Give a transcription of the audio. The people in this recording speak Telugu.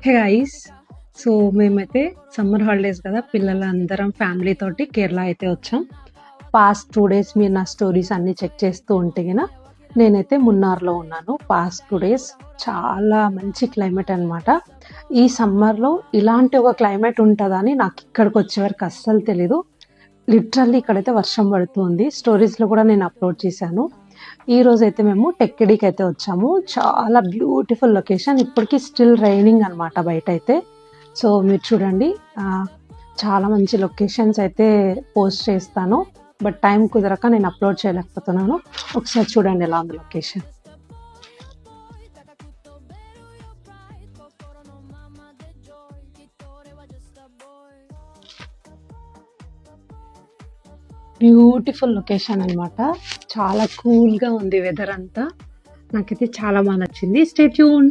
హే గైస్, సో మేమైతే సమ్మర్ హాలిడేస్ కదా, పిల్లలందరం ఫ్యామిలీ తోటి కేరళ అయితే వచ్చాం. పాస్ట్ 2 days మీరు నా స్టోరీస్ అన్ని చెక్ చేస్తూ ఉంటే గిన నేనైతే మున్నార్లో ఉన్నాను. పాస్ట్ 2 days చాలా మంచి క్లైమేట్ అనమాట. ఈ సమ్మర్లో ఇలాంటి ఒక క్లైమేట్ ఉంటుందని నాకు ఇక్కడికి వచ్చే వరకు అస్సలు తెలీదు. లిటరల్లీ ఇక్కడైతే వర్షం పడుతుంది. స్టోరీస్లో కూడా నేను అప్లోడ్ చేశాను. ఈ రోజు అయితే మేము టెక్కెడికి అయితే వచ్చాము. చాలా బ్యూటిఫుల్ లొకేషన్. ఇప్పటికీ స్టిల్ రైనింగ్ అనమాట బయట అయితే. సో మీరు చూడండి, చాలా మంచి లొకేషన్స్ అయితే పోస్ట్ చేస్తాను. బట్ టైం కుదరక నేను అప్లోడ్ చేయలేకపోతున్నాను. ఒకసారి చూడండి ఎలా ఉంది లొకేషన్. బ్యూటిఫుల్ లొకేషన్ అనమాట. చాలా కూల్గా ఉంది వెదర్ అంతా. నాకైతే చాలా బాగా నచ్చింది. Stay tune.